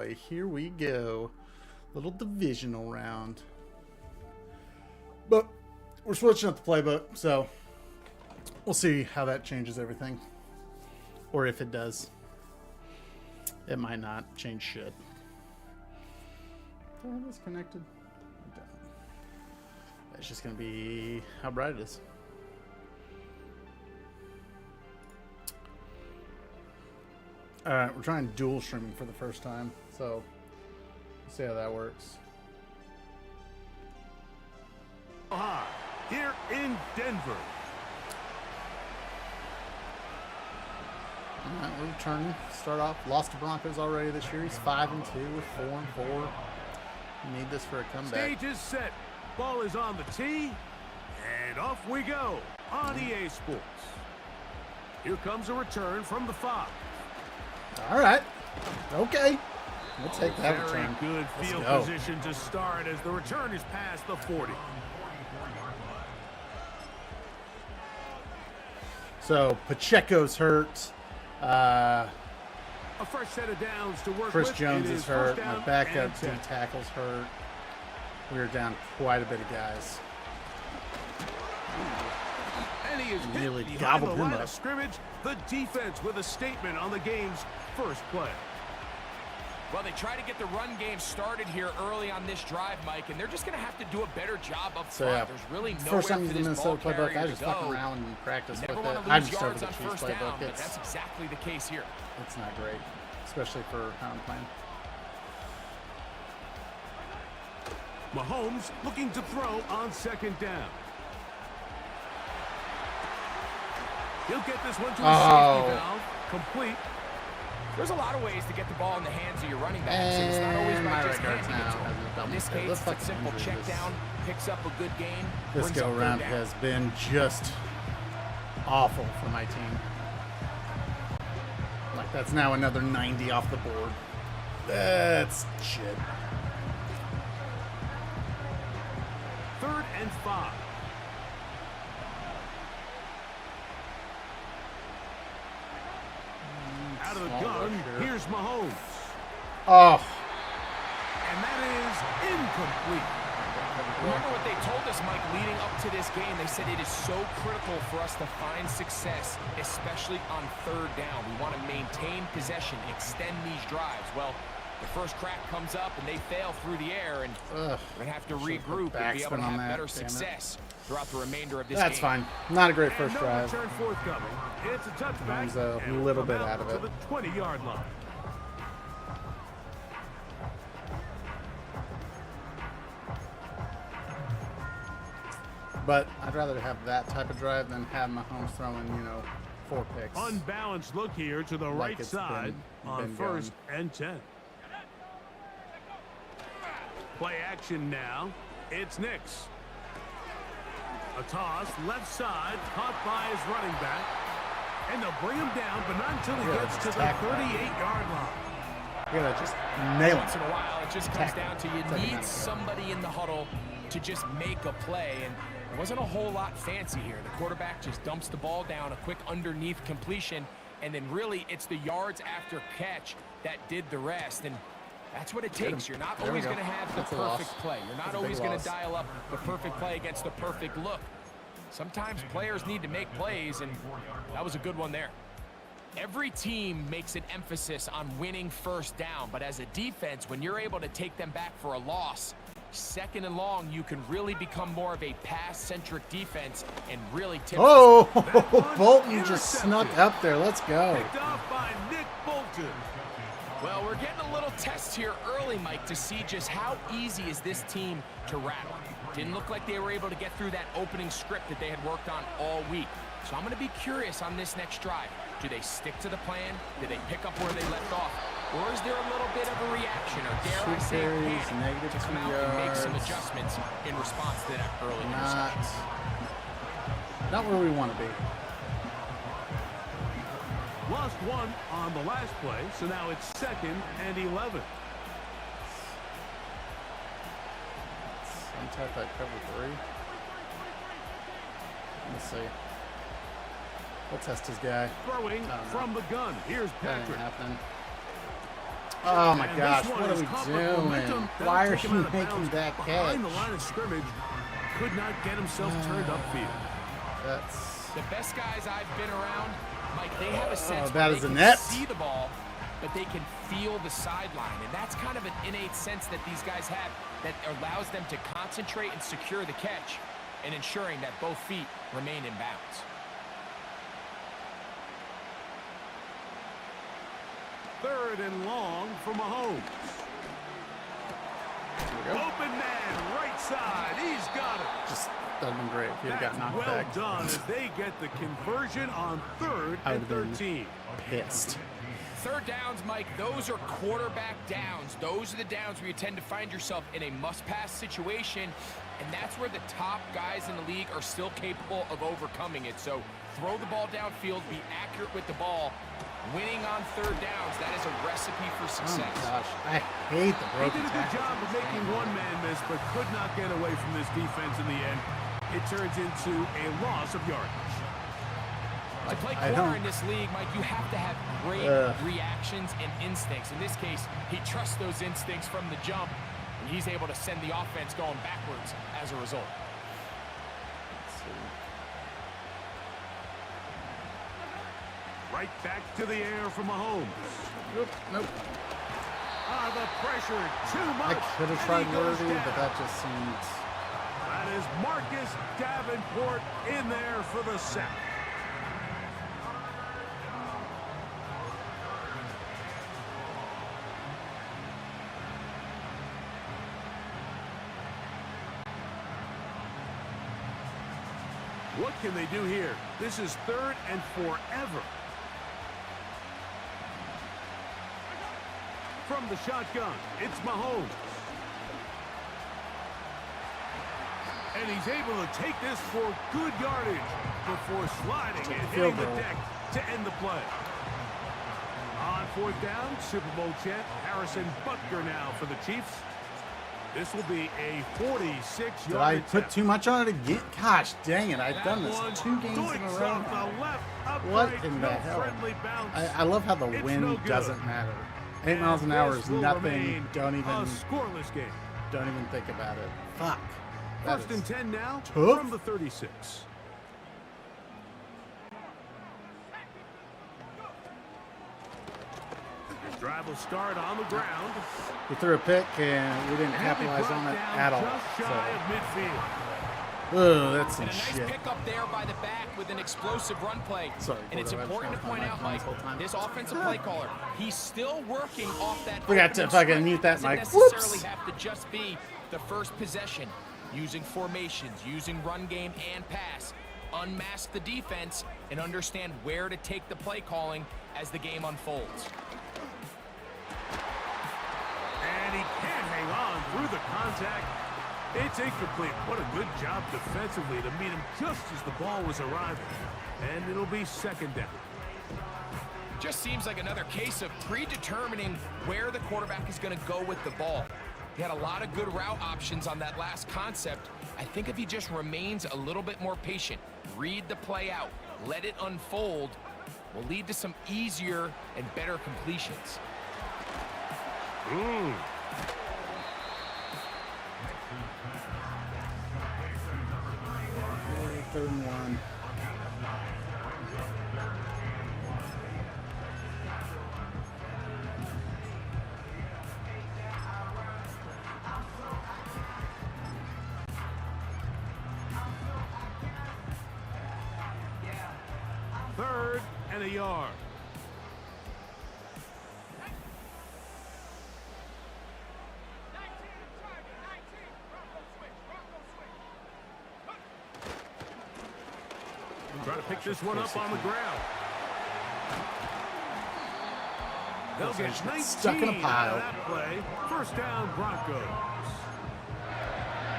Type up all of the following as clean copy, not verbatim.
boy. Here we go. Little divisional round. But we're switching up the playbook, so we'll see how that changes everything. Or if it does. It might not change shit. Do I have this connected? I don't. It's just going to be how bright it is. Alright, we're trying dual streaming for the first time, so let's see how that works. Here in Denver. Alright, we're returning. Start off. Lost to Broncos already this year. He's 5-2. We're 4-4. Need this for a comeback. Stage is set. Ball is on the tee. And off we go on EA Sports. Here comes a return from the 5. Alright. Okay. We'll take that return. Very good field position to start as the return is past the 40. So, Pacheco's hurt. A fresh set of downs to work Chris with. Jones is hurt. My backup D 10. tackle's hurt. We're down quite a bit of guys. And he is Nearly hit gobbled behind the him line up. of scrimmage. The defense with a statement on the game's first play. Well, they try to get the run game started here early on this drive, Mike, and they're just going to have to do a better job up front. So, yeah, There's really nowhere first time for using the this ball Minnesota playbook, carrier I to just fuck go. around and practice with Never it. want to I lose just start yards with on the Chiefs first down, playbook. but that's exactly the case here. It's not great, especially for how I'm playing. Mahomes looking to throw on second down. He'll get this one to a safety valve. Complete. There's a lot of ways to get the ball in the hands of your running backs, and it's not always And by my just records handing it to now them. has In this a case, double. it's a simple check down, picks up a good gain. This brings up go third round down. has been just awful for my team. Like, that's now another 90 off the board. That's shit. 3rd and 5. Out of the Small gun, rusher. here's Mahomes. Oh, And that is incomplete. Remember what they told us, Mike, leading up to this game. They said it is so critical for us to find success, especially on third down. We want to maintain possession, extend these drives. Well, the first crack comes up, and they fail through the air, and we're going to have to regroup and be able to backspin on have that, better damn it. success throughout the remainder of this that's game. fine. Not a great And first no drive. return forthcoming. It's a touchback. Mine's a and little we'll bit come out of to it. the 20-yard line. But I'd rather have that type of drive than have Mahomes throwing, 4 picks. Unbalanced look here to the Like right it's side on been 1st and 10. Play action now. It's Nix. A toss, left side, caught by his running back. And they'll bring him down, but not until he Yeah, gets to just the tackle that. 38-yard line. You gotta just nail Once in it. a while, it just comes Tackle. down to you Tackle need down. somebody in the huddle to just make a play, and it wasn't a whole lot fancy here. The quarterback just dumps the ball down, a quick underneath completion, and then really it's the yards after catch that did the rest, and that's what it takes. You're not There we always go. going to have the That's a loss. perfect play. You're not That's a big always going loss. to dial up the perfect play against the perfect look. Sometimes players need to make plays, and that was a good one there. Every team makes an emphasis on winning first down, but as a defense, when you're able to take them back for a loss, 2nd and long, you can really become more of a pass-centric defense and really tip. Oh, Bolton just snuck up there. Let's go. Picked off by Nick Bolton. Well, we're getting a little test here early, Mike, to see just how easy is this team to rattle. Didn't look like they were able to get through that opening script that they had worked on all week. So I'm going to be curious on this next drive. Do they stick to the plan? Do they pick up where they left off? Or is there a little bit of a reaction, or dare I say, a carries, panic to come -2 out and make some yards. adjustments in response to that early interception? Not where we want to be. Lost one on the last play, so now it's 2nd and 11. Some type like cover 3. Let's see. We'll test his guy. Throwing I don't know. from the gun. Here's That ain't Patrick. happening. Oh my And gosh, this one what are is we caught with doing? momentum. That'll Why are take him you out of making bounds that catch? behind the line of scrimmage? Could not get himself turned upfield. That's The best guys I've been around, Mike, they have a sense that where is they a can net. see the ball, but they can feel the sideline. And that's kind of an innate sense that these guys have that allows them to concentrate and secure the catch and ensuring that both feet remain in bounds. Third and long for Mahomes. Open man, right side. He's got it. just that'd been great if you'd have That's got knocked well back. done as they get the conversion on third I and would have 13. been pissed. Third downs, Mike, those are quarterback downs. Those are the downs where you tend to find yourself in a must-pass situation, and that's where the top guys in the league are still capable of overcoming it. So throw the ball downfield, be accurate with the ball. Winning on third downs, that is a recipe for Oh success. my gosh, I hate the He broken did a good tackles. job of making one man miss, but could not get away from this defense in the end. It turns into a loss of yardage. To play I corner don't- in this league, Mike, you have to have great reactions and instincts. In this case, he trusts those instincts from the jump, and he's able to send the offense going backwards as a result. Right back to the air for Mahomes. Nope, nope. Ah, the pressure, too I much. could have and tried he goes Worthy, down. but that just seemed. That is Marcus Davenport in there for the sack. What can they do here? This is third and forever. From the shotgun, it's Mahomes. And he's able to take this for good yardage before sliding and hitting the deck to end the play. On fourth down, Super Bowl champ Harrison Butker now for the Chiefs. This will be a 46-yard Did I put attempt. too much on it again? Gosh dang it, I've That done this one 2 games in a doinks row off now. the left, What upright, in no the hell? friendly bounce. I love how the It's wind no good. doesn't matter. 8 And miles an hour this is will nothing. remain Don't a even scoreless game. think about it. Fuck. That First is and 10 now tough. from the 36. Drive will start on the ground. We threw a pick and we didn't And he'll be capitalize brought on it down at all. Just shy of midfield. Oh, that's some And a nice shit. pickup there by the back with an explosive run play. Sorry, and it's Gordo, I was important to trying to point find out, my Mike, phones the whole time. this offensive play caller, he's still working off that. Forgot to opening fucking sprint. mute that Doesn't mic. necessarily Whoops. have to just be the first possession. Using formations, using run game and pass. Unmask the defense and understand where to take the play calling as the game unfolds. And he can't hang on through the contact. It's incomplete. What a good job defensively to meet him just as the ball was arriving. And it'll be second down. Just seems like another case of predetermining where the quarterback is going to go with the ball. He had a lot of good route options on that last concept. I think if he just remains a little bit more patient, read the play out, let it unfold, will lead to some easier and better completions. Third and 1. Third and a yard. Try to pick this one up on the ground. They'll get 19 Stuck in a pile. out of that play. First down, Broncos.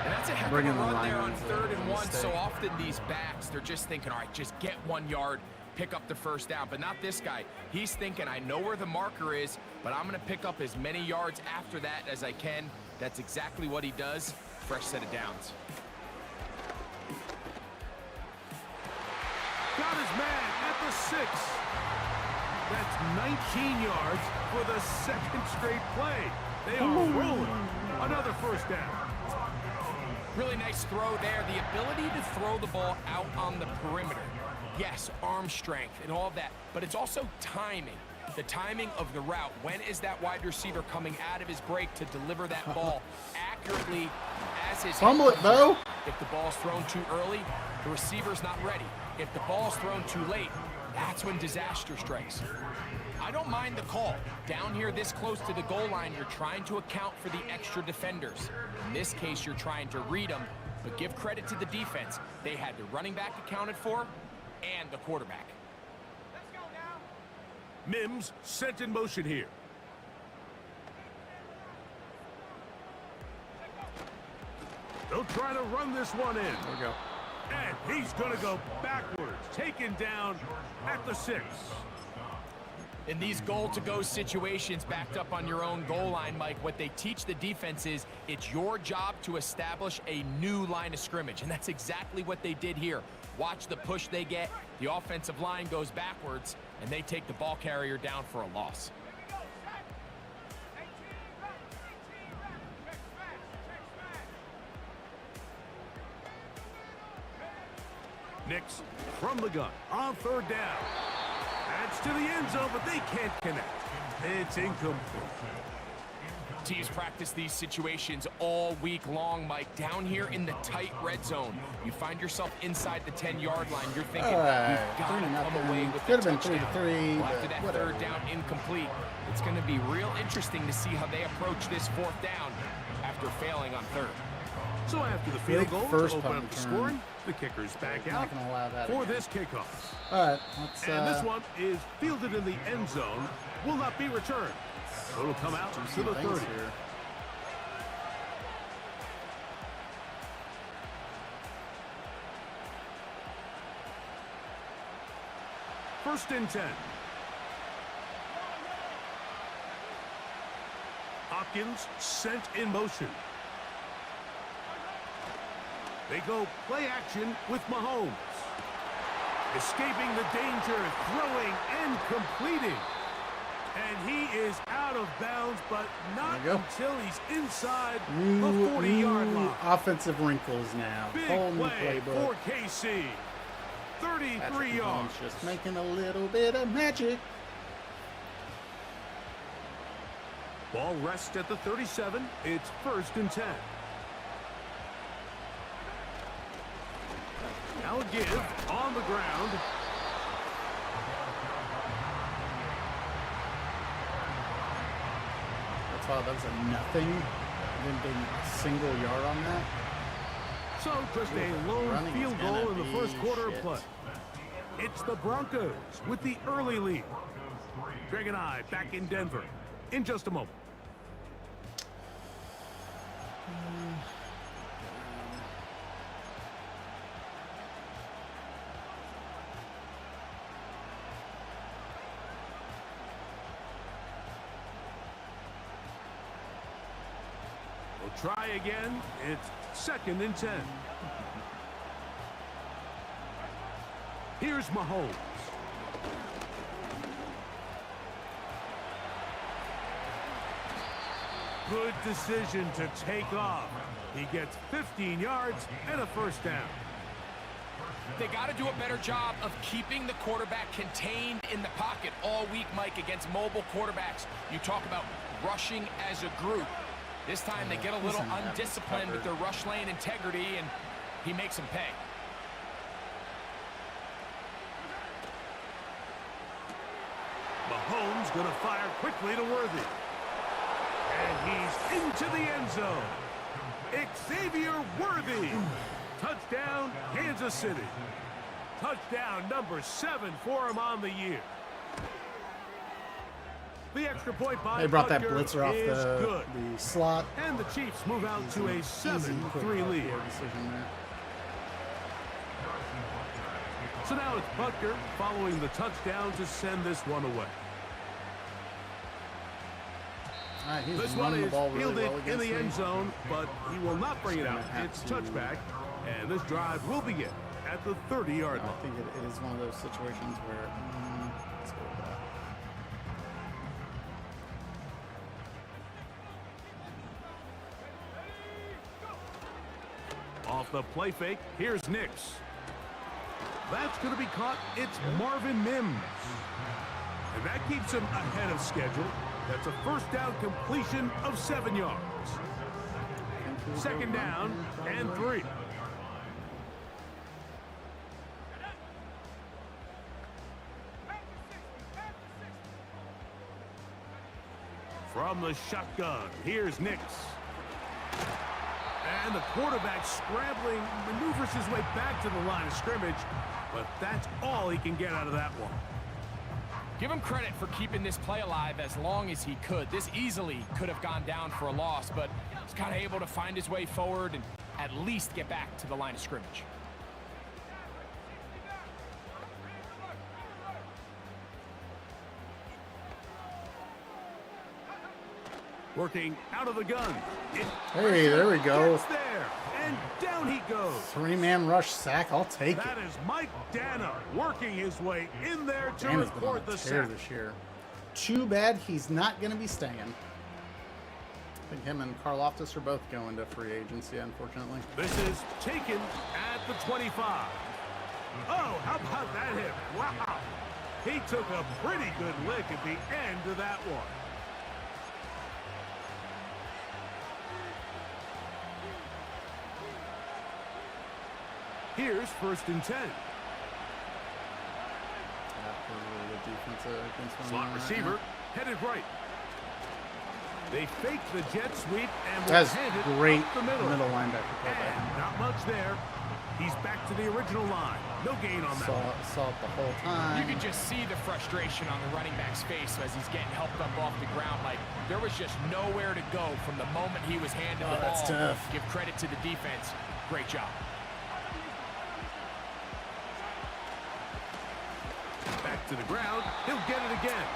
And that's a heck of a Bringing the run line there on on for third a and 1. So mistake. often these backs, they're just thinking, all right, just get 1 yard, pick up the first down. But not this guy. He's thinking, I know where the marker is, but I'm going to pick up as many yards after that as I can. That's exactly what he does. Fresh set of downs. Got his man at the 6. That's 19 yards for the second straight play. They are rolling. Another first down. Really nice throw there. The ability to throw the ball out on the perimeter. Yes, arm strength and all of that, but it's also timing. The timing of the route. When is that wide receiver coming out of his break to deliver that ball accurately as his Fumble it, Bo. If the ball's thrown too early, the receiver's not ready. If the ball's thrown too late, that's when disaster strikes. I don't mind the call. Down here this close to the goal line, you're trying to account for the extra defenders. In this case, you're trying to read them, but give credit to the defense. They had the running back accounted for and the quarterback. Mims sent in motion here. They'll try to run this one in. There we go. And he's going to go backwards, taken down at the 6. In these goal-to-go situations backed up on your own goal line, Mike, what they teach the defense is it's your job to establish a new line of scrimmage, and that's exactly what they did here. Watch the push they get. The offensive line goes backwards, and they take the ball carrier down for a loss. Nix from the gun on third down. That's to the end zone, but they can't connect. It's incomplete. Teams practice these situations all week long, Mike. Down here in the tight red zone, you find yourself inside the 10-yard line. You're thinking, you've got to come away with the touchdown. Well, after that third down incomplete, it's going to be real interesting to see how they approach this fourth down after failing on third. So after the field goal to open up the scoring, the kicker's back out for this kickoff. All right, let's, and this one is fielded in the end zone, will not be returned. So it'll come out to the 30. Here. First and 10. Hopkins sent in motion. They go play action with Mahomes. Escaping the danger, throwing and completing. And he is out of bounds, but not until he's inside the 40-yard line. Offensive wrinkles now. Big play for KC. 33 yards. Just making a little bit of magic. Ball rests at the 37. It's first and 10. Now a give on the ground. That was a nothing. Didn't get a single yard on that. So just a lone field goal in the first quarter of play. It's the Broncos with the early lead. Greg and I back in Denver in just a moment. Try again. It's second and 10. Here's Mahomes. Good decision to take off. He gets 15 yards and a first down. They got to do a better job of keeping the quarterback contained in the pocket all week, Mike, against mobile quarterbacks. You talk about rushing as a group. This time they get a little undisciplined with their rush lane integrity, and he makes them pay. Mahomes going to fire quickly to Worthy. And he's into the end zone. Xavier Worthy. Touchdown, Kansas City. Touchdown number 7 for him on the year. The extra point by they brought that Butker blitzer off the slot. And the Chiefs move out to a 7-3 lead. So now it's Butker following the touchdown to send this one away. Right, this one is fielded in the end zone, but he will not bring it out. It's touchback, and this drive will begin at the 30-yard line. I think it is one of those situations where let's go with that. off the play fake. Here's Nix. That's going to be caught. It's Marvin Mims. And that keeps him ahead of schedule. That's a first down completion of 7 yards. Second down and 3. From the shotgun, here's Nix. And the quarterback scrambling, maneuvers his way back to the line of scrimmage, but that's all he can get out of that one. Give him credit for keeping this play alive as long as he could. This easily could have gone down for a loss, but he's kind of able to find his way forward and at least get back to the line of scrimmage. Working out of the gun. Hey, there we go. Gets there, and down he goes. 3-man rush sack. I'll take it. That is Mike Dana working his way in there to Dana's been on record a the tear sack. this year. Too bad he's not going to be staying. I think him and Karloftis are both going to free agency, unfortunately. This is taken at the 25. Oh, how about that hit? Wow. He took a pretty good lick at the end of that one. Here's 1st and 10. Slot receiver headed right. They fake the jet sweep and will That's hand it great up the middle. linebacker play by him. And not much there. He's back to the original line. No gain on that. Saw it the whole time. You can just see the frustration on the running back's face as he's getting helped up off the ground. Like, there was just nowhere to go from the moment he was handed the ball. That's tough. Give credit to the defense. Great job. Back to the ground. He'll get it again.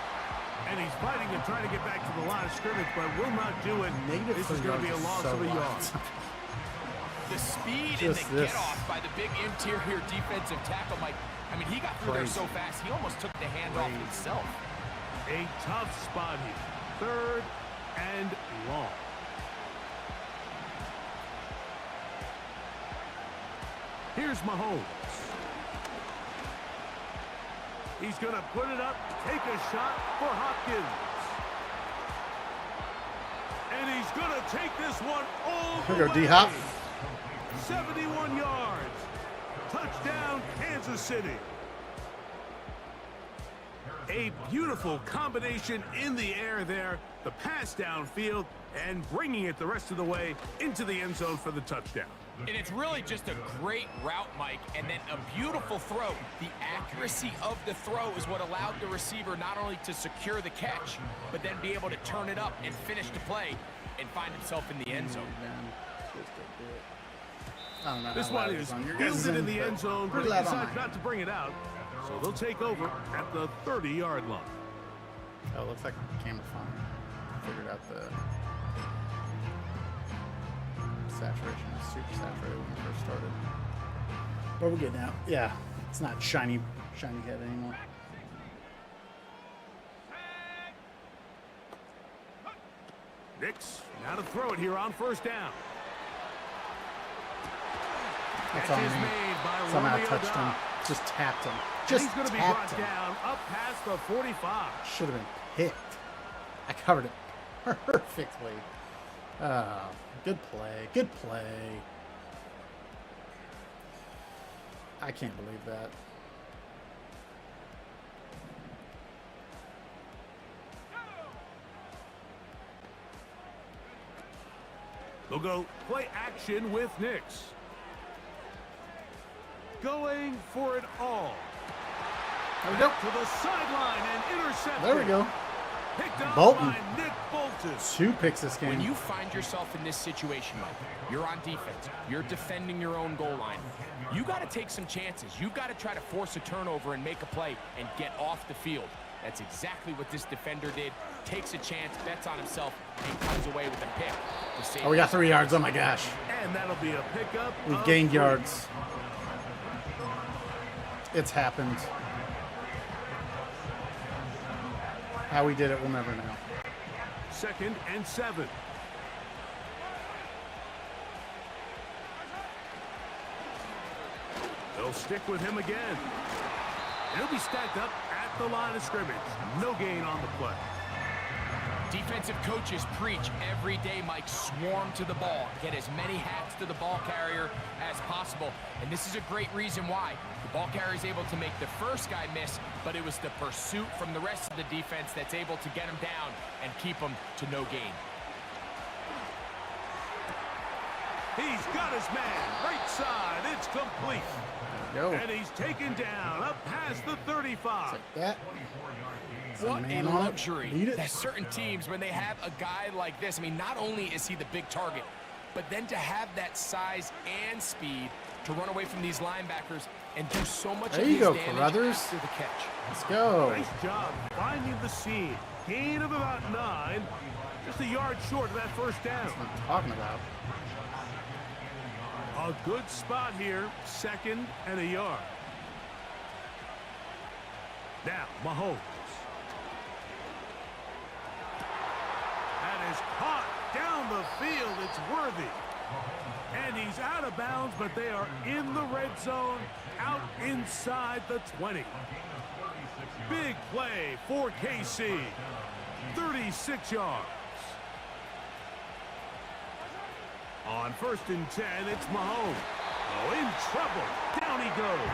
And he's fighting and trying to get back to the line of scrimmage, but will not do it. This is going to be a loss of a yard. The speed and the get-off by the big interior defensive tackle, Mike. I mean, he got through there so fast, he almost took the handoff himself. A tough spot here. 3rd and long. Here's Mahomes. He's going to put it up, take a shot for Hopkins. And he's going to take this one all the way. Here we go, D-Hop. 71 yards. Touchdown, Kansas City. A beautiful combination in the air there. The pass downfield and bringing it the rest of the way into the end zone for the touchdown. And it's really just a great route, Mike, and then a beautiful throw. The accuracy of the throw is what allowed the receiver not only to secure the catch, but then be able to turn it up and finish the play and find himself in the end zone. I don't know this one is fielded in the end zone, but he decides not to bring it out. So they'll take over at the 30-yard line. Oh, it looks like camera phone figured out the saturation is super saturated when it first started. But we're good now. Yeah, it's not shiny head anymore. Nix, now to throw it here on 1st down. That's Catch on is me. made by Somehow Romeo touched him. Dobbs. Just tapped him. And Just he's going to be tapped brought him. down up past the 45. Should have been picked. I covered it perfectly. Good play. Good play. I can't believe that. They'll go play action with Nix. Going for it all. There we go. To the sideline and intercepted. There we go. Picked up Bolton. by Nick Bolton. 2 picks this game. When you find yourself in this situation, Mike, you're on defense, you're defending your own goal line, you got to take some chances. You've got to try to force a turnover and make a play and get off the field. That's exactly what this defender did. Takes a chance, bets on himself, and comes away with a pick. Oh, we got 3 yards. Oh, my gosh. And that'll be a pickup. We've of gained 3. yards. It's happened. How we did it, we'll never know. 2nd and 7. stick with him again. And he'll be stacked up at the line of scrimmage. No gain on the play. Defensive coaches preach every day, Mike, swarm to the ball. Get as many hats to the ball carrier as possible. And this is a great reason why. The ball carrier is able to make the first guy miss, but it was the pursuit from the rest of the defense that's able to get him down and keep him to no gain. He's got his man. Right side. It's complete. And he's taken down up past the 35. Like that. What a luxury. There's certain teams, when they have a guy like this, I mean, not only is he the big target, but then to have that size and speed to run away from these linebackers and do so much of his damage after the catch. Let's go. Nice job finding the seam. Gain of about 9. Just a yard short of that first down. That's what I'm talking about. A good spot here. 2nd and a yard. Now, Mahomes. That is caught down the field. It's worthy. And he's out of bounds, but they are in the red zone, out inside the 20. Big play for KC. 36 yards. On 1st and 10, it's Mahomes. Oh, in trouble. Down he goes.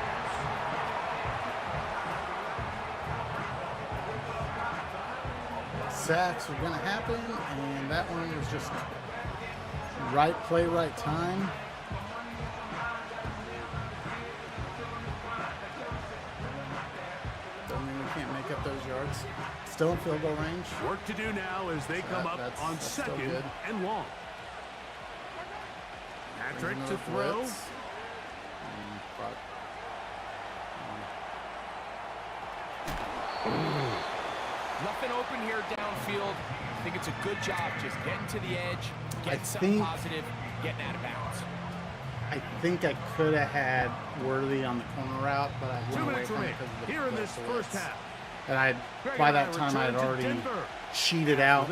Sacks are going to happen, and that one was just right play, right time. Doesn't mean we can't make up those yards. Still in field goal range. Work to do now as they come up on 2nd and long. Patrick to throw. Nothing open here downfield. I think it's a good job just getting to the edge, getting something positive, getting out of bounds. I think I could have had Worthy on the corner route, but I went away from it because of the here in this first half. And by that time I had already cheated out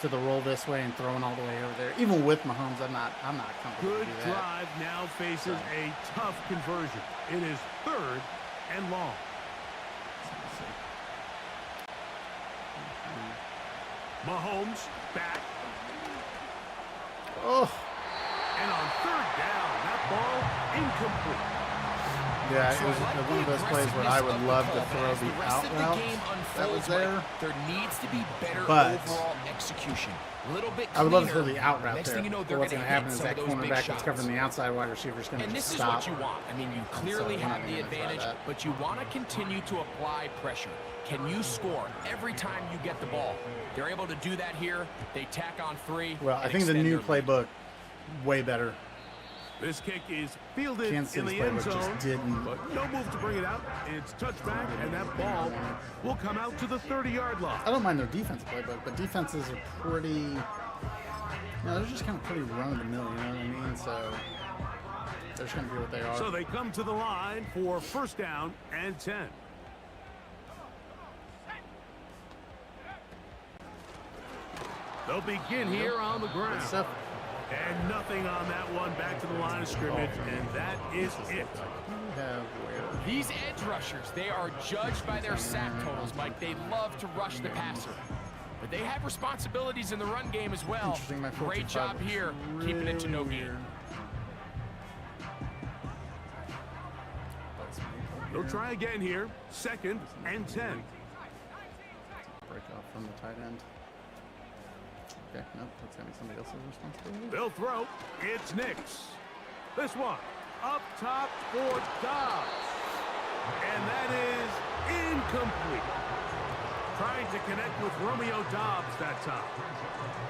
to the roll this way and throwing all the way over there. Even with Mahomes, I'm not comfortable. Good drive now faces a tough conversion. It is 3rd and long. Mahomes back. Oh. And on 3rd down, that ball incomplete. Yeah, it was one of those plays where I would love to throw the out route that was there. There needs to be better but overall execution. A little bit cleaner. I would love to throw the out route Next there. Thing you know, But what's going to happen is that cornerback that's covering the outside wide receiver is going to just stop. And this is what you want. I mean, you clearly have the advantage, but you want to continue to apply pressure. Can you score every time you get the ball? They're able to do that here. They tack on 3. Well, I think the new playbook, way better. This kick is fielded Kansas in the City's end playbook zone, just didn't. but no move to bring it out. It's touchback, and that ball will come out to the 30-yard line. I don't mind their defense playbook, but defenses are pretty, they're just kind of pretty run-of-the-mill, you know what I mean? So they're just going to be what they are. So they come to the line for 1st down and 10. They'll begin here on the ground. And nothing on that one. Back to the line of scrimmage, and that is it. These edge rushers, they are judged by their sack totals, Mike. They love to rush the passer. But they have responsibilities in the run game as well. Great job here, keeping it to no gain. They'll try again here. 2nd and 10. Break off from the tight end. Okay, nope, that's going to be somebody else's responsibility. They'll throw. It's Nix. This one up top for Dobbs. And that is incomplete. Trying to connect with Romeo Dobbs that time.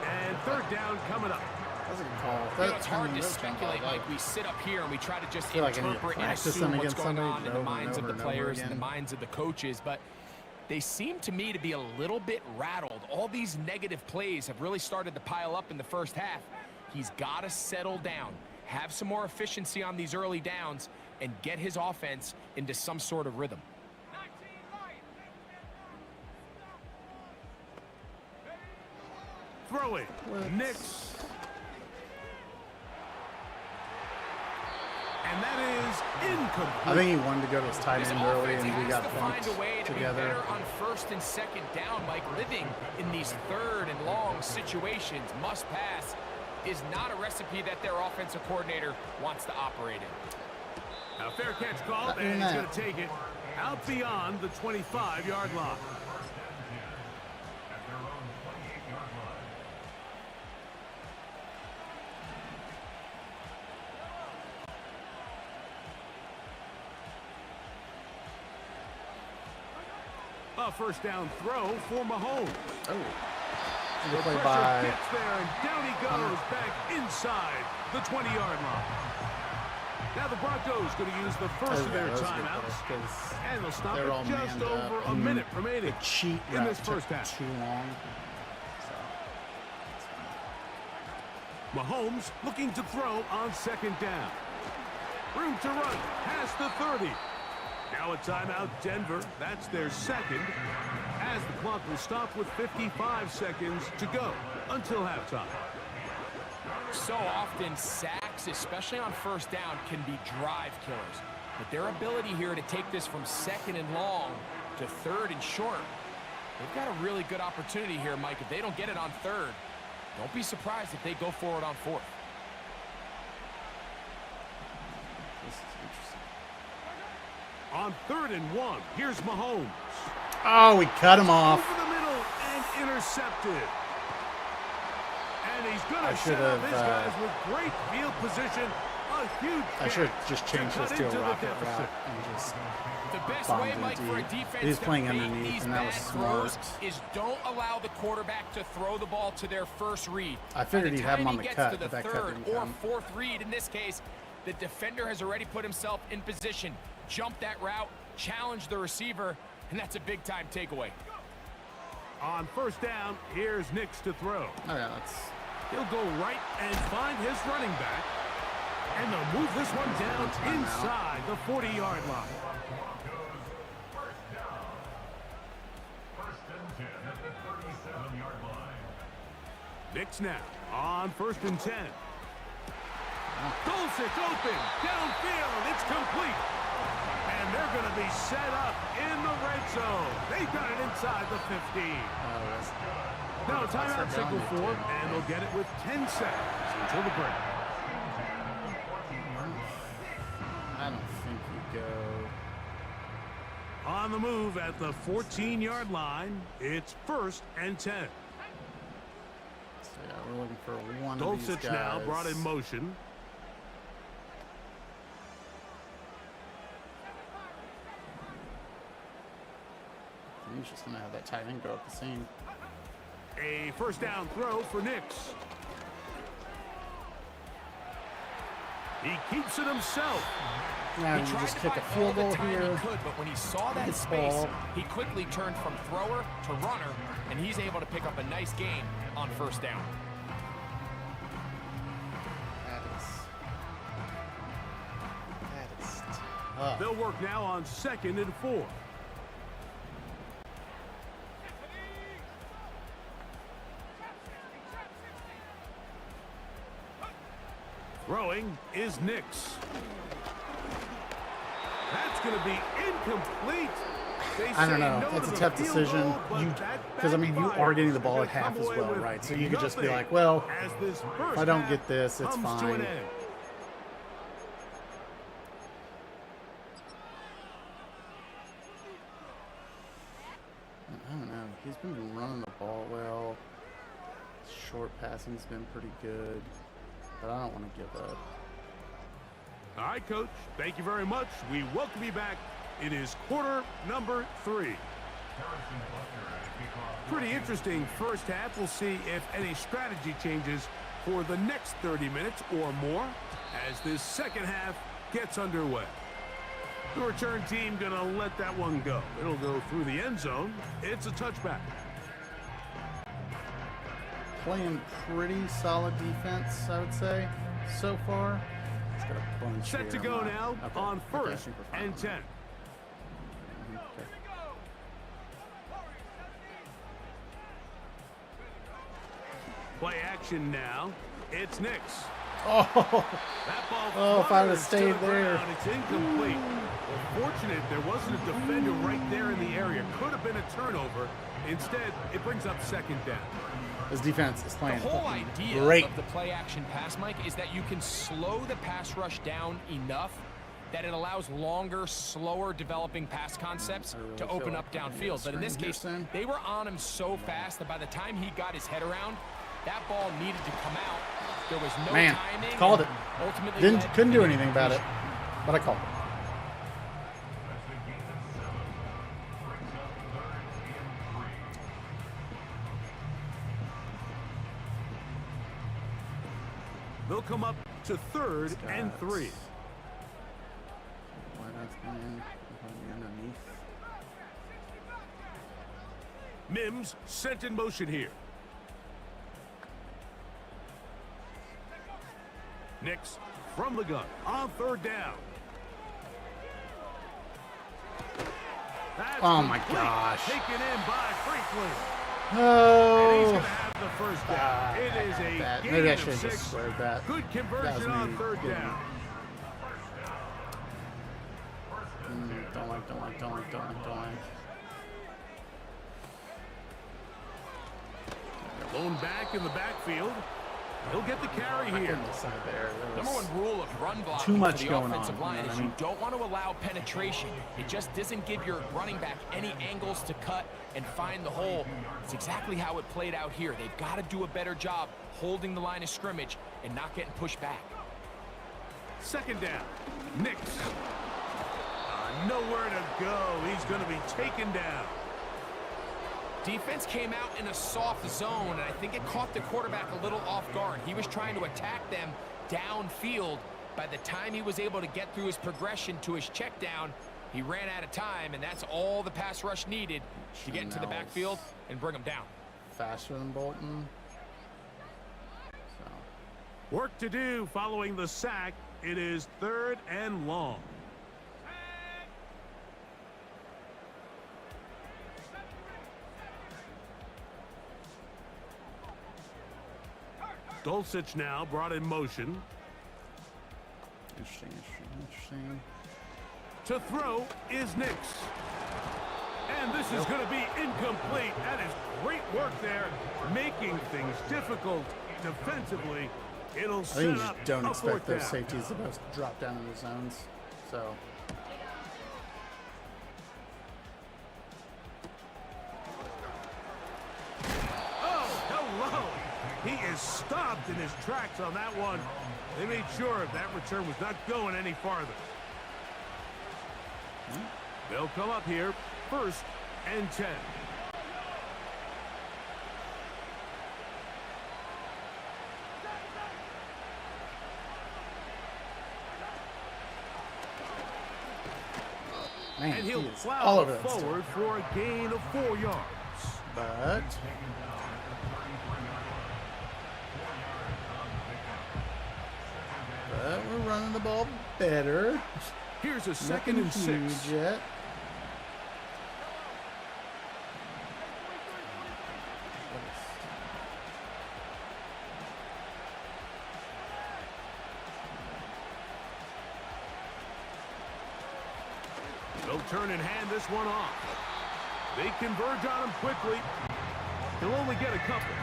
And 3rd down coming up. That's a good call. It's hard to speculate. Like, we sit up here and we try to just interpret and assume what's going on in the minds of the players and the minds of the coaches. But they seem to me to be a little bit rattled. All these negative plays have really started to pile up in the first half. He's got to settle down, have some more efficiency on these early downs, and get his offense into some sort of rhythm. Throwing. Nix. And And that is incomplete. I think he wanted to go to his tight This end early, offense and we has got to bumped find a way to together. be better on first and second down, Mike. Living in these third and long situations, must pass, is not a recipe that their offensive coordinator wants to operate in. A fair catch called, and he's going to take it out beyond the 25-yard line. A first down throw for Mahomes. Oh, The good play pressure by. gets there, and down he goes back inside the 20-yard line. Now the Broncos going to use the first of their timeouts, and they'll stop they're all it just manned over up. a minute remaining The cheat in route this first took half. too long. So. Mahomes looking to throw on second down. Room to run past the 30. Now a timeout, Denver. That's their second, as the clock will stop with 55 seconds to go until halftime. So often, sacks, especially on first down, can be drive killers. But their ability here to take this from second and long to third and short, they've got a really good opportunity here, Mike. If they don't get it on third, don't be surprised if they go for it on fourth. This is interesting. On 3rd and 1, here's Mahomes. Oh, we cut him off. Over the middle and intercepted. And he's going I to should set up have, his guys with great field position. A huge I should have just changed cut this to into a the rocket deficit. route and just The best bombed way, him Mike, for a deep. defense He was to playing bait underneath, these and that bad was throws smart. is don't allow the quarterback to throw the ball to their first read. I figured By the he'd have him time on he the gets cut, to the but that cut third didn't or come. fourth read, in this case, the defender has already put himself in position, jumped that route, challenged the receiver, and that's a big-time takeaway. On first down, here's Nix to throw. Oh yeah, that's He'll go right and find his running back. And they'll move this one down inside the 40-yard line. Nix now on 1st and 10. Dulcich open, downfield, it's complete. And they're going to be set up in the red zone. They've got it inside the 15. Now a timeout signal for, and they'll get it with 10 seconds until the break. I don't think you go. On the move at the 14-yard line, it's 1st and 10. So yeah, we're looking for one of these Dulcich guys. now brought in motion. He's just gonna have that tight end go up the seam. A first down throw for Nix. He keeps it himself. Now He you tried just to kick a buy field all the goal time here. he could, but when he saw that Good space, ball. he quickly turned from thrower to runner, and he's able to pick up a nice gain on first down. That is tough. They'll work now on 2nd and 4. Throwing is Nix. That's going to be incomplete. They I don't say know. no It's to a the tough field decision. goal, but that Because I mean, you are getting the ball at backfires. half Come as away well, with right? So you could just be nothing like, well, as this if first I don't half get this, it's comes to an fine. end. I don't know. He's been running the ball well. Short passing's been pretty good, but I don't want to give up. All right, Coach. Thank you very much. We welcome you back. It is quarter number 3. Pretty interesting first half. We'll see if any strategy changes for the next 30 minutes or more as this second half gets underway. The return team going to let that one go. It'll go through the end zone. It's a touchback. Playing pretty solid defense, I would say, so far. It's got a bunch Set to here. go I'm now not- okay. on Okay, I 1st think we're fine and on 10. that. Okay. Play action now. It's Nix. That ball Oh, if I would have flies to stayed the there. ground. It's incomplete. Well, fortunate there wasn't a defender right there in the area. Could have been a turnover. Instead, it brings up second down. His defense is The playing whole idea great. of the play-action pass, Mike, is that you can slow the pass rush down enough that it allows longer, slower developing pass concepts really to feel open like up we need downfield. a But in this screen case, here soon. they were on him so fast that by the time he got his head around, that ball needed to come out. There was no Man, timing. called it. Ultimately Couldn't do anything about it, but I called it. They'll come up to 3rd and 3. Why that's going underneath? Mims sent in motion here. Nix from the gun on 3rd down. That's Oh my complete. gosh. Taken in by Franklin. And he's Oh. going to have the first down. It is a That. gain Maybe I of should have 6. just squared that. Good That conversion was on me 3rd getting- down. Don't like. Lone back in the backfield. He'll get the carry here. On the side there. There Number was- one rule of run blocking Too much for the going offensive on, line you know is what I you mean? don't want to allow penetration. It just doesn't give your running back any angles to cut and find the hole. It's exactly how it played out here. They've got to do a better job holding the line of scrimmage and not getting pushed back. 2nd down. Nix. Nowhere to go. He's going to be taken down. Defense came out in a soft zone, and I think it caught the quarterback a little off guard. He was trying to attack them downfield. By the time he was able to get through his progression to his check down, he ran out of time, and that's all the pass rush needed to get into the backfield and bring him down. Faster than Bolton. So. Work to do following the sack. It is 3rd and long. Dulcich now brought in motion. Interesting. To throw is Nix. And this is going to be incomplete. That is great work there, making things difficult defensively. It'll I set think you up just don't a expect 4th those down. safeties to both drop down in the zones. So. Oh, hello. He is stopped in his tracks on that one. They made sure that return was not going any farther. They'll come up here 1st and 10. Man, And he'll he is plow all over that stuff. forward for a gain of 4 yards. But we're running the ball better. Here's a 2nd Nothing and 6. huge yet. They'll turn and hand this one off. They converge on him quickly. He'll only get a couple.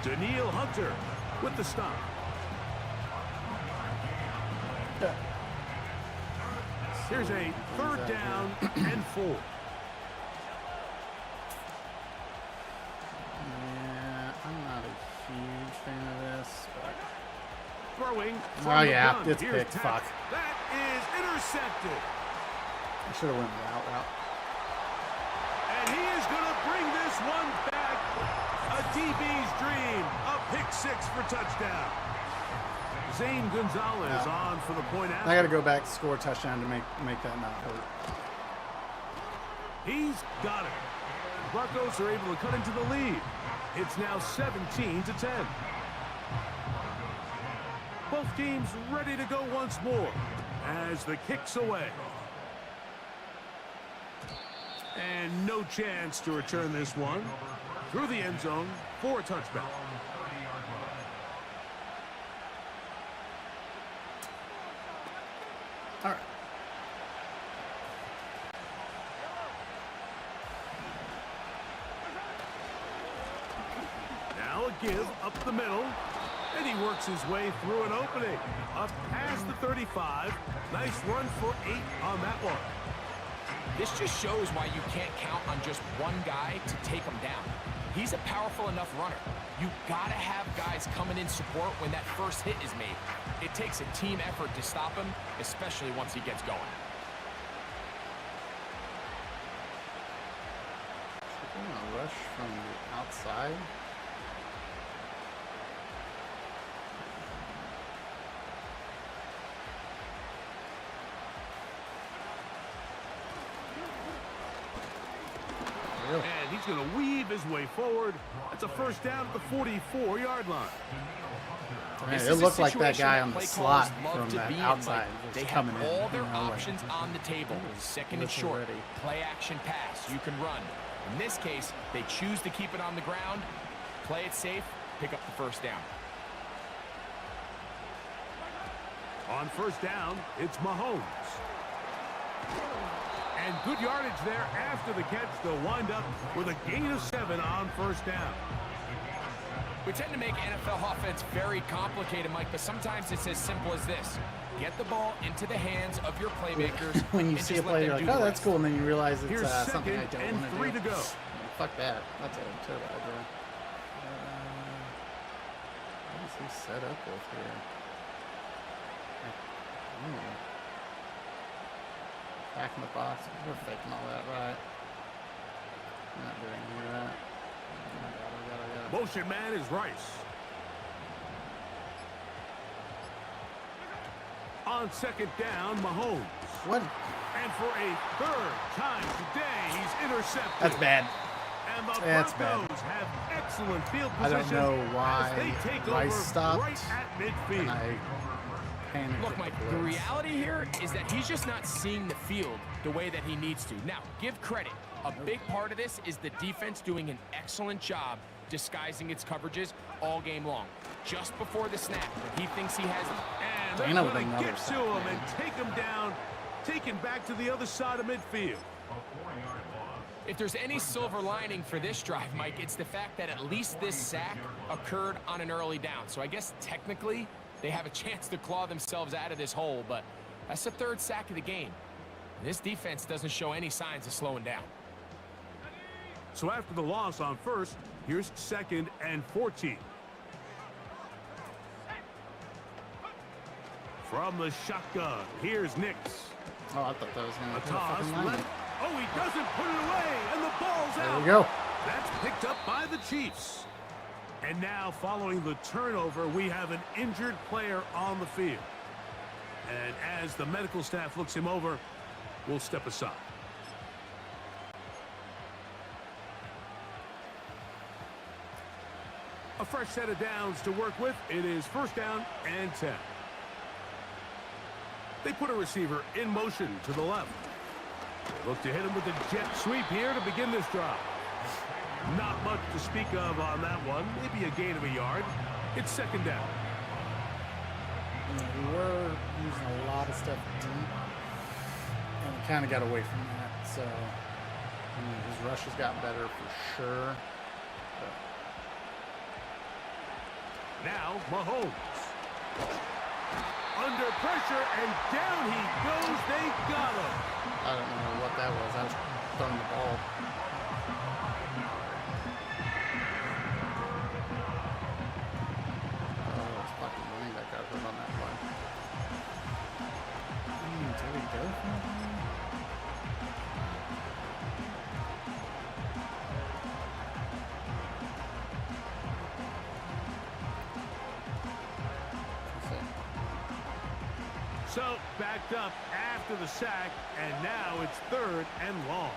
Daniil Hunter with the stop. Here's a 3rd down and 4. Yeah, I'm not a huge fan of this, but Throwing oh from the yeah, gun. it's Here's picked. Tack. Fuck. That is intercepted. I should have went route. And he is going to bring this one back. A DB's dream. A pick 6 for touchdown. Zane Gonzalez on for the point after. I got to go back, score a touchdown to make that not hurt. He's got it. The Broncos are able to cut into the lead. It's now 17-10. Both teams ready to go once more as the kick's away. And no chance to return this one through the end zone for a touchback. give up the middle. And he works his way through an opening. Up past the 35. Nice run for 8 on that one. This just shows why you can't count on just one guy to take him down. He's a powerful enough runner. You gotta have guys coming in support when that first hit is made. It takes a team effort to stop him, especially once he gets going. A rush from the outside. And he's going to weave his way forward. That's a first down at the 44-yard line. Man, it looked like that guy on the slot from that outside was coming in. They have all their options on the table. Second and short, play action pass. You can run. In this case, they choose to keep it on the ground, play it safe, pick up the first down. On first down, it's Mahomes. And good yardage there after the catch. They'll wind up with a gain of 7 on first down. We tend to make NFL offense very complicated, Mike, but sometimes it's as simple as this. Get the ball into the hands of your playmakers. When you see a play, you're like, oh, that's cool, and then you realize it's something I don't and want 3 to do. to go. Fuck that. That's a terrible idea. What is he set up with here? Back in the box. We're faking all that, right? I'm not doing any of that. I got it. Motion man is Rice. On second down, Mahomes. What? And for a third time today, he's intercepted. That's bad. And the That's Broncos have excellent field I position. don't know why as they take Rice over stopped. right at midfield. And I panicked. Look, Mike, the reality here is that he's just not seeing the field the way that he needs to. Now, give credit. A big part of this is the defense doing an excellent job disguising its coverages all game long. Just before the snap, when he thinks he has it. And they're going to get to him and take him down, take him back to the other side of midfield. If there's any silver lining for this drive, Mike, it's the fact that at least this sack occurred on an early down. So I guess technically they have a chance to claw themselves out of this hole, but that's the third sack of the game. This defense doesn't show any signs of slowing down. So after the loss on first, here's second and 14. From the shotgun, here's Nix. Oh, I thought that was going to A toss. Oh, he doesn't put it away, and the ball's out. There we go. That's picked up by the Chiefs. And now, following the turnover, we have an injured player on the field. And as the medical staff looks him over, we'll step aside. A fresh set of downs to work with. It is first down and 10. They put a receiver in motion to the left. Look to hit him with a jet sweep here to begin this drive. Not much to speak of on that one. Maybe a gain of a yard. It's second down. We were using a lot of stuff deep, and we kind of got away from that. So, his rush has gotten better for sure. But now, Mahomes. Under pressure, and down he goes. They got him. I don't know what that was. I was throwing the ball. Oh, it's fucking running back got hurt on that play. Did he go for it? So, backed up after the sack, and now it's third and long.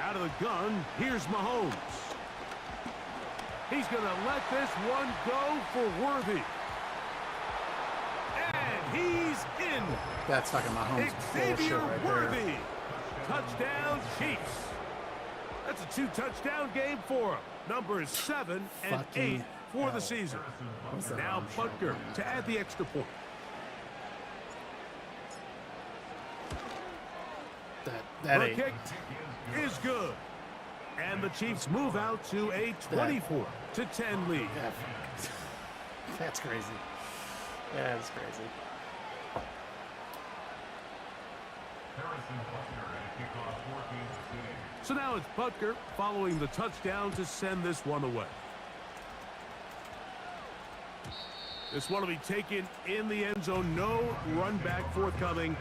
Out of the gun, here's Mahomes. He's going to let this one go for Worthy. And he's in. That's fucking Mahomes Xavier bullshit right Worthy. there. Touchdown, Chiefs. That's a 2-touchdown game for him. Numbers 7 and 8 for the season. Now Butker to add the extra point. That The ain't. kick is good. And the Chiefs move out to a 24-10 lead. Yeah. That's crazy. That's crazy. So now it's Butker following the touchdown to send this one away. This one will be taken in the end zone. No run back forthcoming.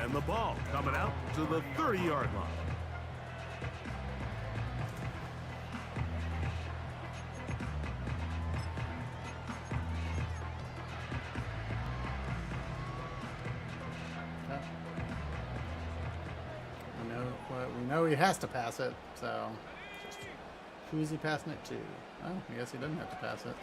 And the ball coming out to the 30-yard line. We know he has to pass it, so who is he passing it to? Oh, I guess he doesn't have to pass it.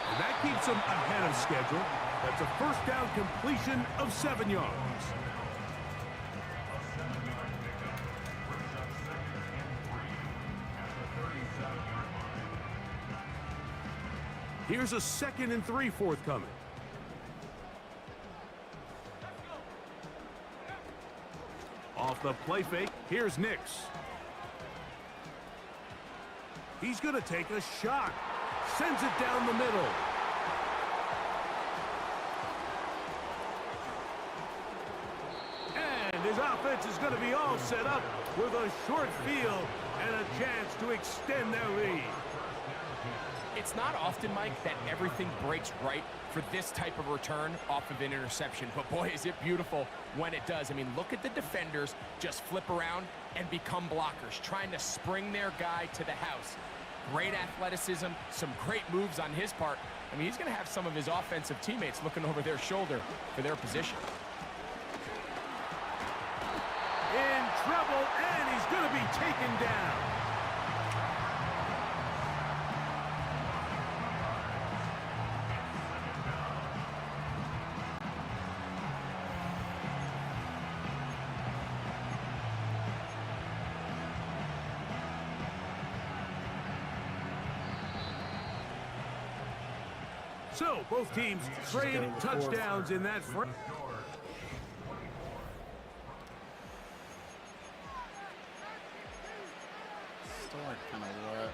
And that keeps him ahead of schedule. That's a first down completion of 7 yards. Here's a 2nd and 3 forthcoming. Off the play fake, here's Nix. He's going to take a shot. Sends it down the middle. And his offense is going to be all set up with a short field and a chance to extend their lead. It's not often, Mike, that everything breaks right for this type of return off of an interception. But boy, is it beautiful when it does. I mean, look at the defenders just flip around and become blockers, trying to spring their guy to the house. Great athleticism, some great moves on his part. I mean, he's going to have some of his offensive teammates looking over their shoulder for their position. In trouble, and he's going to be taken down. So, both teams trade touchdowns in that frame. Still like kind of wet.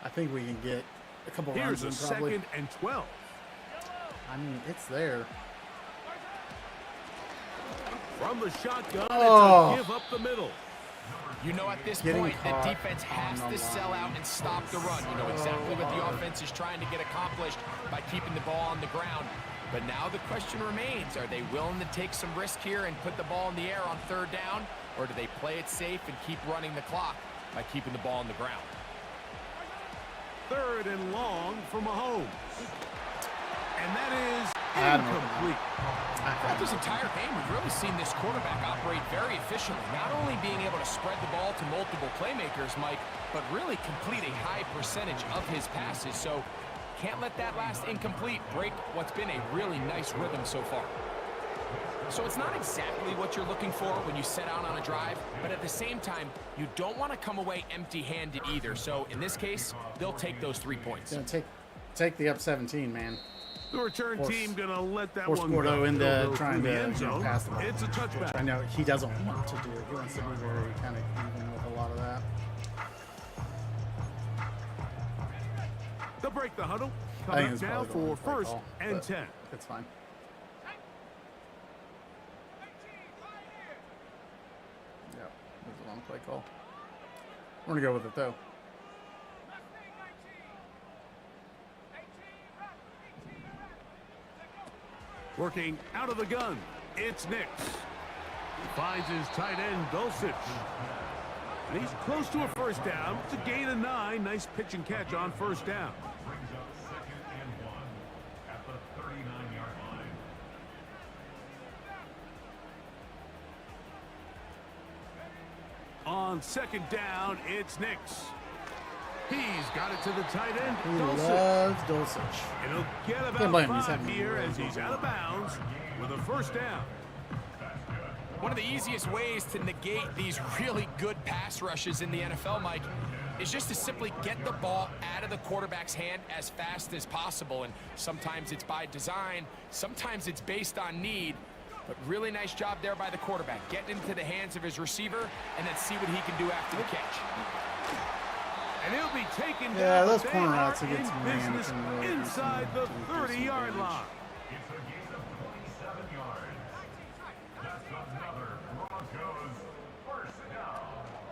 I think we can get a couple runs Here's in a probably. 2nd and 12. I mean, it's there. From the shotgun, Oh. it's a give up the middle. You know, at this Getting point, the caught defense has on to the sell line. out and stop the run. You know exactly what the offense is trying to get accomplished by keeping the ball on the ground. But now the question remains, are they willing to take some risk here and put the ball in the air on 3rd down? Or do they play it safe and keep running the clock by keeping the ball on the ground? 3rd and long for Mahomes. And that is I don't know. incomplete. Throughout this entire game, we've really seen this quarterback operate very efficiently, not only being able to spread the ball to multiple playmakers, Mike, but really complete a high percentage of his passes. So can't let that last incomplete break what's been a really nice rhythm so far. So it's not exactly what you're looking for when you set out on a drive, but at the same time, you don't want to come away empty-handed either. So in this case, they'll take those 3 points. Gonna take the up 17, man. The return team going to let that Force one Gordo go. into They'll go trying through to the end zone. pass the ball. It's a touchback. I know he doesn't want to do. He wants to be very kind of even with a lot of that. They'll break the huddle. I think Coming it's up now probably for going 1st call, and but 10. It's fine. Yeah, there's a long play call. We're gonna go with it though. Working out of the gun, it's Nix. Finds his tight end, Dulcich. And he's close to a 1st down. It's a gain of 9. Nice pitch and catch on 1st down. On 2nd down, it's Nix. He's got it to the tight end, He Dulcich. loves Dulcich. And he'll get Can't about blame him. He's 5 having a here great as he's game. out of bounds with a 1st down. One of the easiest ways to negate these really good pass rushes in the NFL, Mike, is just to simply get the ball out of the quarterback's hand as fast as possible. And sometimes it's by design, sometimes it's based on need. But really nice job there by the quarterback, getting into the hands of his receiver and then see what he can do after the catch. And he'll be taken down. Yeah, those but corner they routes are against in man business can really do inside the some 30-yard damage. line.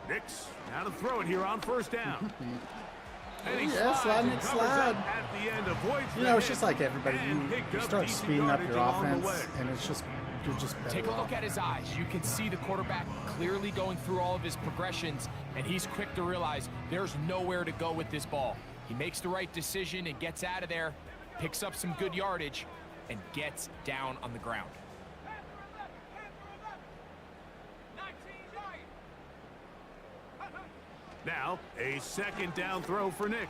Nix now to throw it here on first down. And he Yeah, slides slide, and Nick, covers slide. up at the end, avoids You the know, it's hit, just like everybody. and You picked up start decent speeding up yardage your along the offense, way. and it's just you're just better Take a look off. at his eyes. You can see the quarterback clearly going through all of his progressions, and he's quick to realize there's nowhere to go with this ball. He makes the right decision and gets out of there, picks up some good yardage, and gets down on the ground. Now, a second down throw for Nix.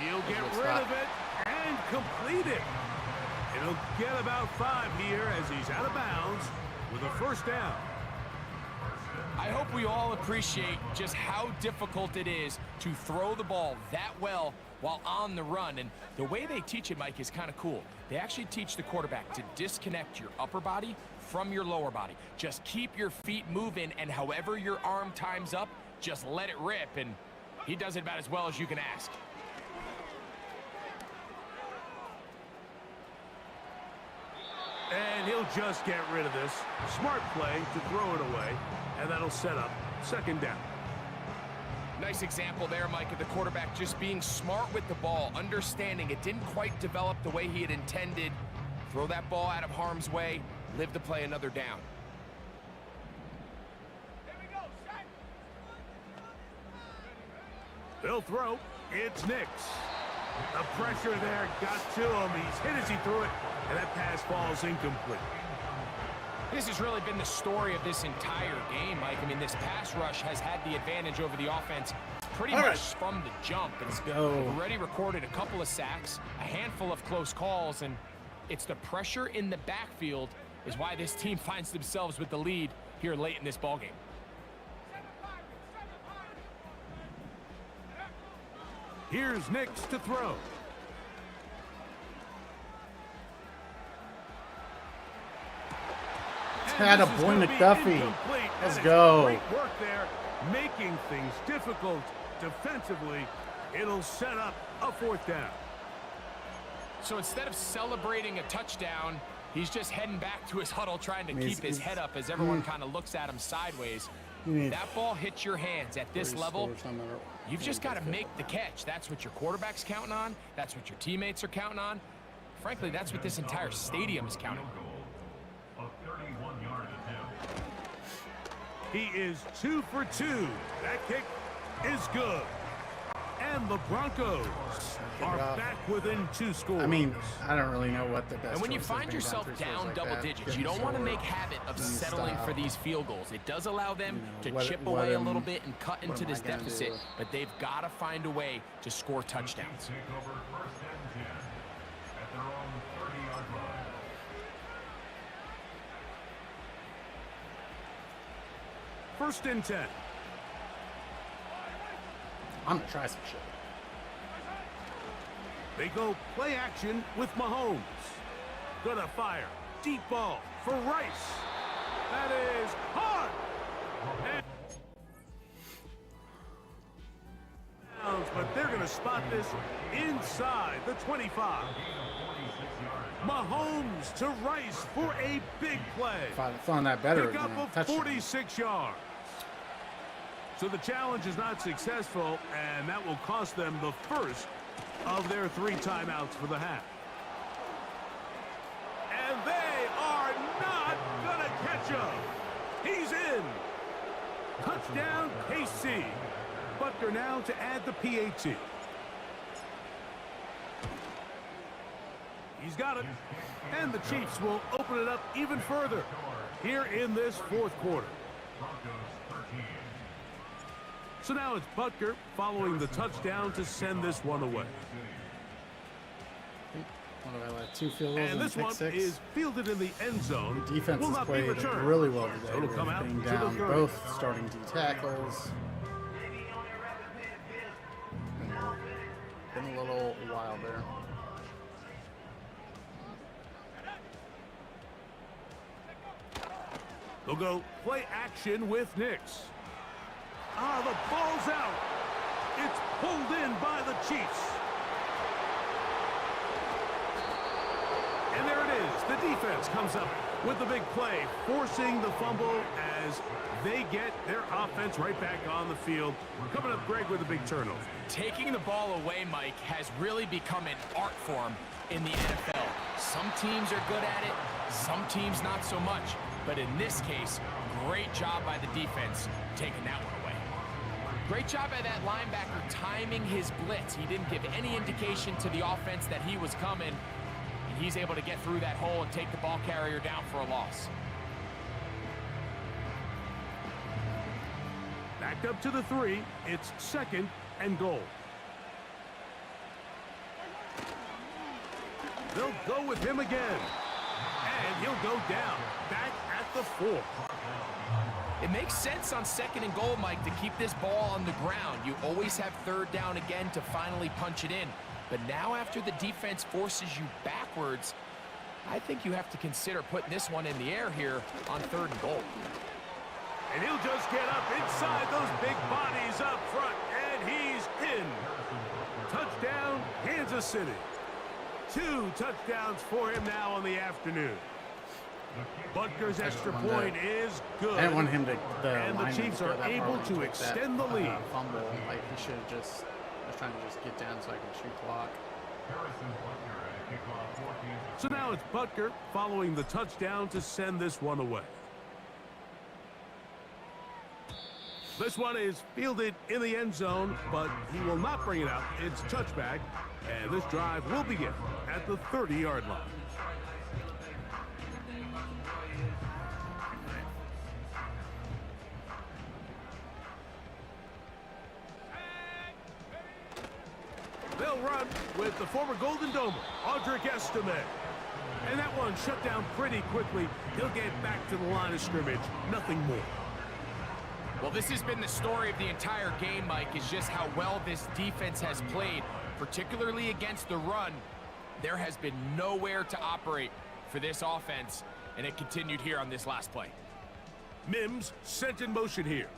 He'll get rid of it and complete it. It'll get about 5 here as he's out of bounds with a first down. I hope we all appreciate just how difficult it is to throw the ball that well while on the run. And the way they teach it, Mike, is kind of cool. They actually teach the quarterback to disconnect your upper body from your lower body. Just keep your feet moving, and however your arm times up, just let it rip. And he does it about as well as you can ask. And he'll just get rid of this. Smart play to throw it away, and that'll set up second down. Nice example there, Mike, of the quarterback just being smart with the ball, understanding it didn't quite develop the way he had intended. Throw that ball out of harm's way, live to play another down. They'll throw. It's Nix. The pressure there got to him. He's hit as he threw it, and that pass falls incomplete. This has really been the story of this entire game, Mike. I mean, this pass rush has had the advantage over the offense pretty much from the jump. Let's go. They've already recorded a couple of sacks, a handful of close calls, and it's the pressure in the backfield is why this team finds themselves with the lead here late in this ballgame. Here's Nix to throw. Had a boy McDuffie. Let's go. Great work there, making things difficult defensively. It'll set up a fourth down. So instead of celebrating a touchdown, he's just heading back to his huddle trying to keep his head up as everyone kind of looks at him sideways. That ball hits your hands at this level. You've just got to make the catch. That's what your quarterback's counting on. That's what your teammates are counting on. Frankly, that's what this entire stadium is counting on. He is 2 for 2. That kick is good. And the Broncos are back within 2 scores. I mean, I don't really know what the best. And when you choice is find being yourself three scores down like double that. digits, Get you don't want to short, make habit of then settling stop. for these field goals. It does allow them to what- chip what away a am- little bit and cut into am I this gonna deficit, do? but they've got to find a way to score touchdowns. First and 10. I'm gonna try some shit. They go play action with Mahomes. Gonna fire. Deep ball for Rice. That is hard. But they're going to spot this inside the 25. Mahomes to Rice for a big play. If I'd thrown that better, Pick up you know, of touchdown. 46 yards. So the challenge is not successful, and that will cost them the first of their 3 timeouts for the half. And they are not going to catch him. He's in. Touchdown, KC. Butker now to add the PAT. He's got it. And the Chiefs will open it up even further here in this fourth quarter. So now it's Butker following the touchdown to send this one away. What do I like? 2 field goals And and a this pick one 6. is fielded in the end zone. Defense Will has not be played returned. really well today. So it'll come out being to the down 30. both starting D tackles. Been a little while there. They'll go play action with Nix. Ah, the ball's out. It's pulled in by the Chiefs. And there it is. The defense comes up with the big play, forcing the fumble as they get their offense right back on the field. Coming up, Greg, with a big turnover. Taking the ball away, Mike, has really become an art form in the NFL. Some teams are good at it, some teams not so much. But in this case, great job by the defense taking that one away. Great job by that linebacker timing his blitz. He didn't give any indication to the offense that he was coming, and he's able to get through that hole and take the ball carrier down for a loss. Backed up to the 3. It's 2nd and goal. They'll go with him again. And he'll go down. Back at the 4. It makes sense on 2nd and goal, Mike, to keep this ball on the ground. You always have 3rd down again to finally punch it in. But now after the defense forces you backwards, I think you have to consider putting this one in the air here on 3rd and goal. And he'll just get up inside those big bodies up front. And he's in. Touchdown, Kansas City. 2 touchdowns for him now on the afternoon. Butker's extra point is good. I didn't want him to. And the Chiefs are able to extend the lead. Fumble. Like he should have just. I was trying to just get down so I can shoot clock. So now it's Butker following the touchdown to send this one away. This one is fielded in the end zone, but he will not bring it out. It's touchback, and this drive will begin at the 30-yard line. They'll run with the former Golden Domer, Audric Estime. And that one shut down pretty quickly. He'll get back to the line of scrimmage. Nothing more. Well, this has been the story of the entire game, Mike, is just how well this defense has played, particularly against the run. There has been nowhere to operate for this offense, and it continued here on this last play. Mims sent in motion here.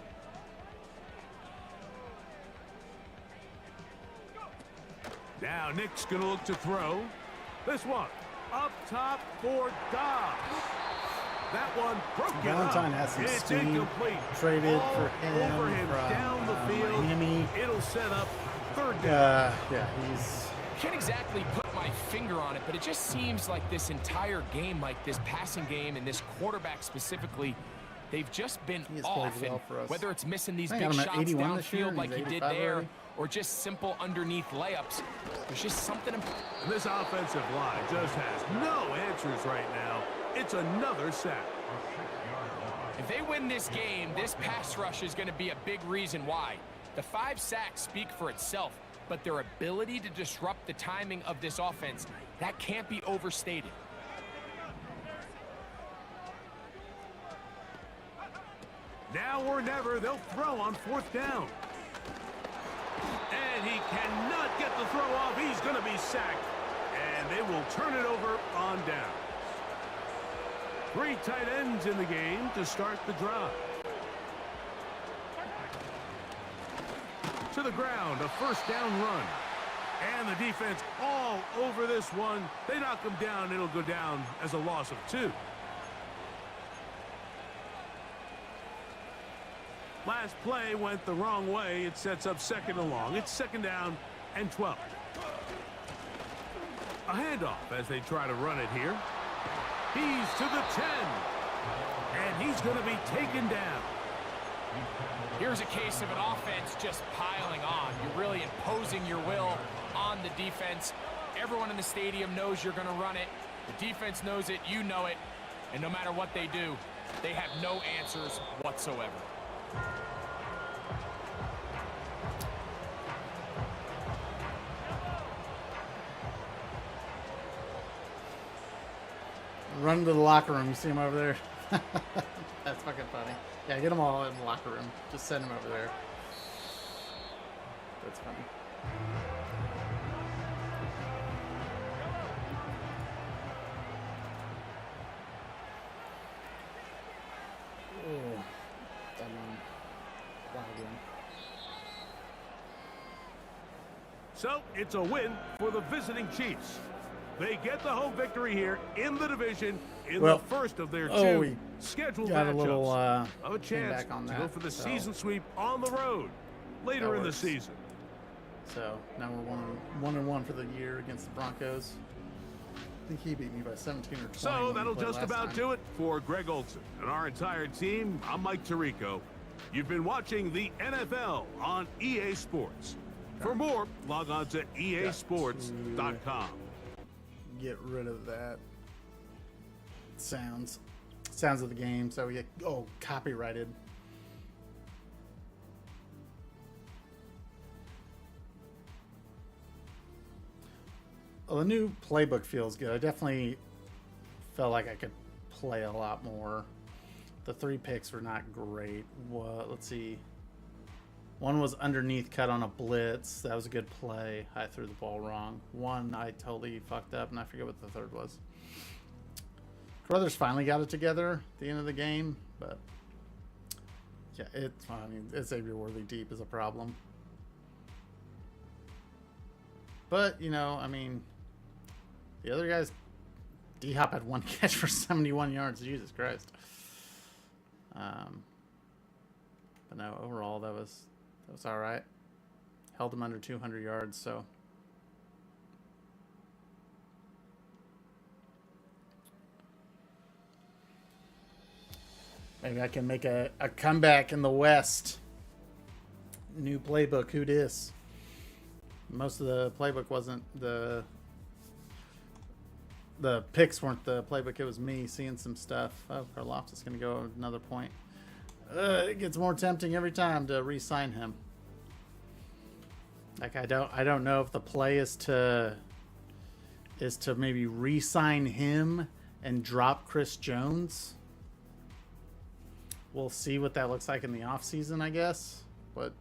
Now Nick's going to look to throw. This one up top for Dobbs. That one broken Valentine up. has some It's speed. incomplete. Traded Ball for him over him from down the field. Miami. It'll set up 3rd down. Yeah, he's. Can't exactly put my finger on it, but it just seems like this entire game, Mike, this passing game and this quarterback specifically, they've just been He has off. played well And for us. whether it's missing these I big got him at shots 81 this year, downfield like he's he did 85 there, already. or just simple underneath layups, there's just something. And this offensive line just has no answers right now. It's another sack. If they win this game, this pass rush is going to be a big reason why. The 5 sacks speak for itself, but their ability to disrupt the timing of this offense, that can't be overstated. Now or never, they'll throw on 4th down. And he cannot get the throw off. He's going to be sacked. And they will turn it over on down. 3 tight ends in the game to start the drive. To the ground, a 1st down run. And the defense all over this one. They knock him down. It'll go down as a loss of 2. Last play went the wrong way. It sets up 2nd and long. It's 2nd down and 12. A handoff as they try to run it here. He's to the 10. And he's going to be taken down. Here's a case of an offense just piling on. You're really imposing your will on the defense. Everyone in the stadium knows you're going to run it. The defense knows it. You know it. And no matter what they do, they have no answers whatsoever. Run to the locker room. You see him over there? That's fucking funny. Yeah, get them all in the locker room. Just send them over there. That's funny. Oh, that one. Wow, again. So it's a win for the visiting Chiefs. They get the home victory here in the division in the first of their two scheduled got matchups. a little of a chance back on to that, go for the so season sweep on the road later in the season. So now we're 1-1 for the year against the Broncos. I think he beat me by 17 or 20. So that'll just about do it for Greg Olson and our entire team. I'm Mike Tirico. You've been watching the NFL on EA Sports. For more, log on to easports.com. Get rid of that sounds of the game. So we get copyrighted. Well, the new playbook feels good. I definitely felt like I could play a lot more. The 3 picks were not great. Let's see. One was underneath cut on a blitz. That was a good play. I threw the ball wrong. One I totally fucked up, and I forget what the third was. Carruthers finally got it together at the end of the game, but yeah, it's Xavier Worthy deep is a problem. But, you know, I mean, the other guys, D-Hop had 1 catch for 71 yards. Jesus Christ. But no, overall, that was all right. Held him under 200 yards, so. Maybe I can make a comeback in the West. New playbook, who dis? Most of the playbook wasn't the picks weren't the playbook. It was me seeing some stuff. Oh, Karloftis is going to go another point. It gets more tempting every time to re-sign him. Like I don't know if the play is to maybe re-sign him and drop Chris Jones. We'll see what that looks like in the offseason, I guess. What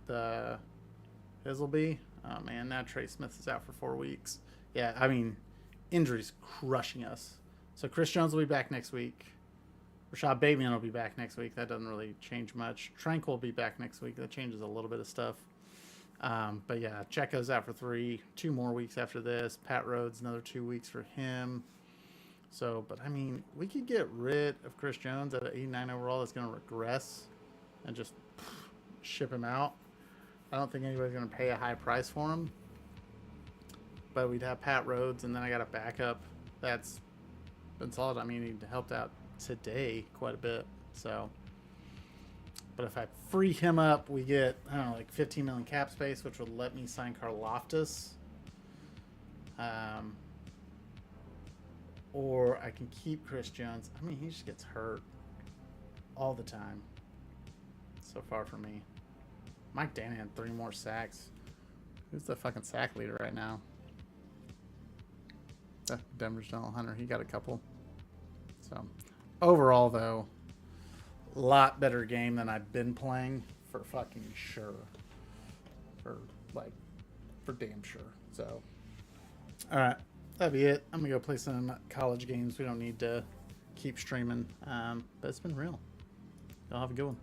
his will be. Oh man, now Trey Smith is out for 4 weeks. Yeah, I mean, injuries crushing us. So Chris Jones will be back next week. Rashad Bateman will be back next week. That doesn't really change much. Trank will be back next week. That changes a little bit of stuff. But yeah, Checo's out for 2 more weeks after this. Pat Rhodes, another 2 weeks for him. So, but I mean, we could get rid of Chris Jones at an 89 overall that's going to regress and just ship him out. I don't think anybody's going to pay a high price for him. But we'd have Pat Rhodes, and then I got a backup that's been solid. I mean, he helped out today quite a bit. So, but if I free him up, we get, I don't know, like 15 million cap space, which would let me sign Karloftis. Or I can keep Chris Jones. I mean, he just gets hurt all the time. So far for me. Mike Danny had 3 more sacks. Who's the fucking sack leader right now? Denver's Donald Hunter. He got a couple. So, overall, though, a lot better game than I've been playing for fucking sure. For damn sure. So, all right. That'd be it. I'm going to go play some college games. We don't need to keep streaming. But it's been real. Y'all have a good one.